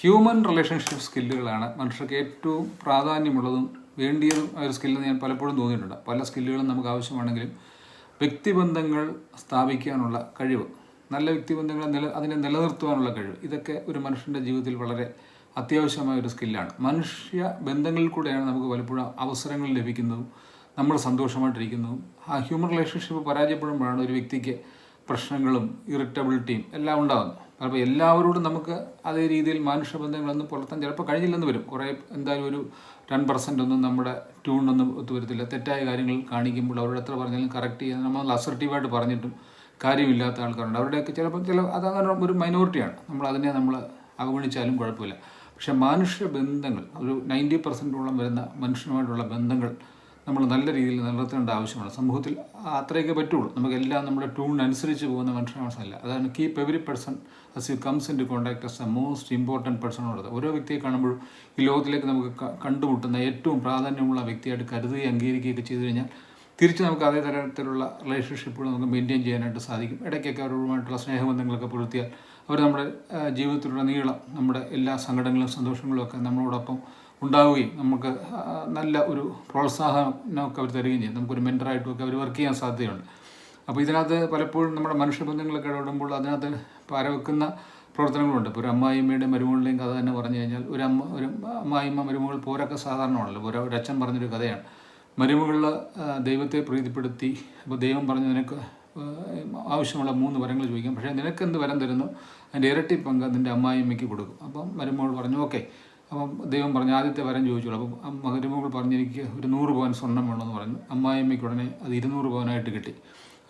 Human relationship സ്കില്ലുകളാണ് മനുഷ്യർക്ക് ഏറ്റവും പ്രാധാന്യമുള്ളതും വേണ്ടിയതും ഒരു സ്കില്ലെന്ന് ഞാൻ പലപ്പോഴും തോന്നിയിട്ടുണ്ട്. പല സ്കില്ലുകളും നമുക്ക് ആവശ്യമാണെങ്കിലും വ്യക്തിബന്ധങ്ങൾ സ്ഥാപിക്കാനുള്ള കഴിവ്, നല്ല വ്യക്തിബന്ധങ്ങൾ അതിനെ നിലനിർത്തുവാനുള്ള കഴിവ്, ഇതൊക്കെ ഒരു മനുഷ്യൻ്റെ ജീവിതത്തിൽ വളരെ അത്യാവശ്യമായ ഒരു സ്കില്ലാണ്. മനുഷ്യ ബന്ധങ്ങളിൽ കൂടെയാണ് നമുക്ക് പലപ്പോഴും അവസരങ്ങൾ ലഭിക്കുന്നതും നമ്മൾ സന്തോഷമായിട്ടിരിക്കുന്നതും. ആ ഹ്യൂമൻ റിലേഷൻഷിപ്പ് പരാജയപ്പെടുമ്പോഴാണ് ഒരു വ്യക്തിക്ക് പ്രശ്നങ്ങളും ഇറിറ്റബിലിറ്റിയും എല്ലാം ഉണ്ടാകുന്നത്. അപ്പോൾ എല്ലാവരോടും നമുക്ക് അതേ രീതിയിൽ മനുഷ്യബന്ധങ്ങളൊന്നും പുലർത്താൻ ചിലപ്പോൾ കഴിഞ്ഞില്ലെന്ന് വരും. കുറേ എന്തായാലും ഒരു 10% ഒന്നും നമ്മുടെ ട്യൂണൊന്നും ഒത്തുവരത്തില്ല. തെറ്റായ കാര്യങ്ങൾ കാണിക്കുമ്പോൾ അവരോട് എത്ര പറഞ്ഞാലും കറക്റ്റ് ചെയ്യാൻ നമ്മൾ അസർട്ടീവായിട്ട് പറഞ്ഞിട്ടും കാര്യമില്ലാത്ത ആൾക്കാരുണ്ട്. അവരുടെയൊക്കെ ചിലപ്പോൾ അതങ്ങനെ ഒരു മൈനോറിറ്റിയാണ്. നമ്മൾ അവഗണിച്ചാലും കുഴപ്പമില്ല. പക്ഷേ മനുഷ്യ ബന്ധങ്ങൾ ഒരു 90% വരുന്ന മനുഷ്യനുമായിട്ടുള്ള ബന്ധങ്ങൾ നമ്മൾ നല്ല രീതിയിൽ നിലനിർത്തേണ്ട ആവശ്യമാണ്. സമൂഹത്തിൽ അത്രയൊക്കെ പറ്റുള്ളൂ. നമുക്കെല്ലാം നമ്മുടെ ട്യൂണിനനുസരിച്ച് പോകുന്ന മനുഷ്യനല്ല. അതാണ് keep every person as you comes into contact as the most important person ഉള്ളത്. ഓരോ വ്യക്തിയെ കാണുമ്പോഴും ഈ ലോകത്തിലേക്ക് നമുക്ക് കണ്ടുമുട്ടുന്ന ഏറ്റവും പ്രാധാന്യമുള്ള വ്യക്തിയായിട്ട് കരുതുകയും അംഗീകരിക്കുകയൊക്കെ ചെയ്തു കഴിഞ്ഞാൽ തിരിച്ച് നമുക്ക് അതേ തരത്തിലുള്ള റിലേഷൻഷിപ്പുകൾ നമുക്ക് മെയിൻറ്റെയിൻ ചെയ്യാനായിട്ട് സാധിക്കും. ഇടയ്ക്കൊക്കെ അവരുമായിട്ടുള്ള സ്നേഹബന്ധങ്ങളൊക്കെ പുലർത്തിയാൽ അവർ നമ്മുടെ ജീവിതത്തിലുള്ള നീളം നമ്മുടെ എല്ലാ സങ്കടങ്ങളും സന്തോഷങ്ങളും ഒക്കെ നമ്മളോടൊപ്പം ഉണ്ടാവുകയും നമുക്ക് നല്ല ഒരു പ്രോത്സാഹനമൊക്കെ അവർ തരികയും ചെയ്യും. നമുക്കൊരു മെൻറ്ററായിട്ടുമൊക്കെ അവർ വർക്ക് ചെയ്യാൻ സാധ്യതയുണ്ട്. അപ്പോൾ ഇതിനകത്ത് പലപ്പോഴും നമ്മുടെ മനുഷ്യബന്ധങ്ങളൊക്കെ ഇടപെടുമ്പോൾ അതിനകത്ത് പാരവെക്കുന്ന പ്രവർത്തനങ്ങളുണ്ട്. ഇപ്പോൾ ഒരു അമ്മായിമ്മയുടെയും മരുമകളുടെയും കഥ തന്നെ പറഞ്ഞു കഴിഞ്ഞാൽ ഒരു അമ്മായിമ്മ മരുമകൾ പോരൊക്കെ സാധാരണമാണല്ലോ. ഒരു അച്ഛൻ പറഞ്ഞൊരു കഥയാണ്. മരുമകളിൽ ദൈവത്തെ പ്രീതിപ്പെടുത്തി, അപ്പോൾ ദൈവം പറഞ്ഞു നിനക്ക് ആവശ്യമുള്ള 3 വരങ്ങൾ ചോദിക്കാം, പക്ഷേ നിനക്കെന്ത് വരം തരുന്നു അതിൻ്റെ ഇരട്ടി പങ്ക് നിൻ്റെ അമ്മായിമ്മയ്ക്ക് കൊടുക്കും. അപ്പം മരുമകൾ പറഞ്ഞു ഓക്കെ. അപ്പം ദൈവം പറഞ്ഞു ആദ്യത്തെ വരം ചോദിച്ചോളൂ. അപ്പം മരുമകൾ പറഞ്ഞു എനിക്ക് ഒരു 100 പവൻ സ്വർണ്ണം വേണമെന്ന് പറഞ്ഞു. അമ്മായിമ്മയ്ക്ക് ഉടനെ അത് 200 പവനായിട്ട് കിട്ടി.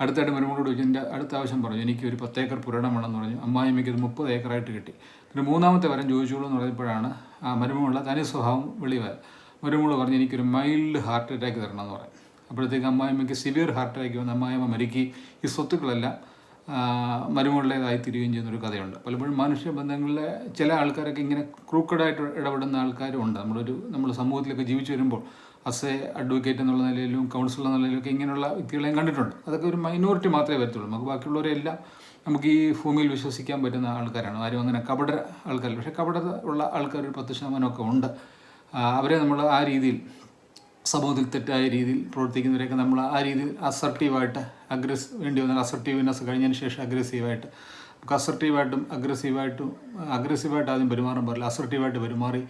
അടുത്തായിട്ട് മരുമകളോട് ചോദിച്ചു എൻ്റെ അടുത്ത ആവശ്യം പറഞ്ഞു എനിക്ക് ഒരു 10 ഏക്കർ പുരയിടം വേണമെന്ന് പറഞ്ഞു. അമ്മായിമ്മയ്ക്ക് അത് 30 ഏക്കറായിട്ട് കിട്ടി. പിന്നെ 3ാമത്തെ വരം ചോദിച്ചോളൂ എന്ന് പറഞ്ഞപ്പോഴാണ് ആ മരുമകളുടെ തനി സ്വഭാവം വെളിവായി. മരുമകൾ പറഞ്ഞു എനിക്കൊരു മൈൽഡ് ഹാർട്ട് അറ്റാക്ക് തരണമെന്ന് പറയും. അപ്പോഴത്തേക്ക് അമ്മായിമ്മയ്ക്ക് സിവിയർ ഹാർട്ട് അറ്റാക്ക് വന്ന് അമ്മായിമ്മ മരിക്കുകയും ഈ സ്വത്തുക്കളെല്ലാം മരുമകളുടേതായി തീരുകയും ചെയ്യുന്നൊരു കഥയുണ്ട്. പലപ്പോഴും മനുഷ്യബന്ധങ്ങളിലെ ചില ആൾക്കാരൊക്കെ ഇങ്ങനെ ക്രൂക്കഡായിട്ട് ഇടപെടുന്ന ആൾക്കാരും ഉണ്ട്. നമ്മൾ സമൂഹത്തിലൊക്കെ ജീവിച്ചു വരുമ്പോൾ ആസ് എ അഡ്വക്കേറ്റ് എന്നുള്ള നിലയിലും കൗൺസിലർ എന്ന നിലയിലൊക്കെ ഇങ്ങനെയുള്ള വ്യക്തികളെയും കണ്ടിട്ടുണ്ട്. അതൊക്കെ ഒരു മൈനോറിറ്റി മാത്രമേ വരത്തുള്ളൂ. നമുക്ക് ബാക്കിയുള്ളവരെല്ലാം നമുക്ക് ഈ ഭൂമിയിൽ വിശ്വസിക്കാൻ പറ്റുന്ന ആൾക്കാരാണ്. ആരും അങ്ങനെ കപട ആൾക്കാരില്ല. പക്ഷേ കപടത ഉള്ള ആൾക്കാർ ഒരു 10% ഉണ്ട്. അവരെ നമ്മൾ ആ രീതിയിൽ സമൂഹത്തിൽ തെറ്റായ രീതിയിൽ പ്രവർത്തിക്കുന്നവരെയൊക്കെ നമ്മൾ ആ രീതിയിൽ അസർട്ടീവായിട്ട് വേണ്ടി വന്നാൽ അസർട്ടീവ്നെസ് കഴിഞ്ഞതിന് ശേഷം അഗ്രസീവായിട്ട് നമുക്ക് അഗ്രസീവായിട്ട് ആദ്യം പെരുമാറാൻ പാടില്ല. അസർട്ടീവായിട്ട് പെരുമാറി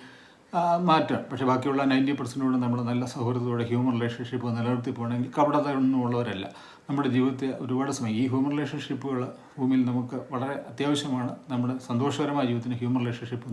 മാറ്റാം. പക്ഷേ ബാക്കിയുള്ള 90% നമ്മൾ നല്ല സൗഹൃദത്തോടെ ഹ്യൂമൻ റിലേഷൻഷിപ്പ് നിലനിർത്തി പോകണമെങ്കിൽ കപടത ഒന്നുമുള്ളവരല്ല. നമ്മുടെ ജീവിതത്തെ ഒരുപാട് സമയം ഈ ഹ്യൂമൻ റിലേഷൻഷിപ്പുകൾ ഭൂമിയിൽ നമുക്ക് വളരെ അത്യാവശ്യമാണ്. നമ്മുടെ സന്തോഷകരമായ ജീവിതത്തിന് ഹ്യൂമൻ റിലേഷൻഷിപ്പ്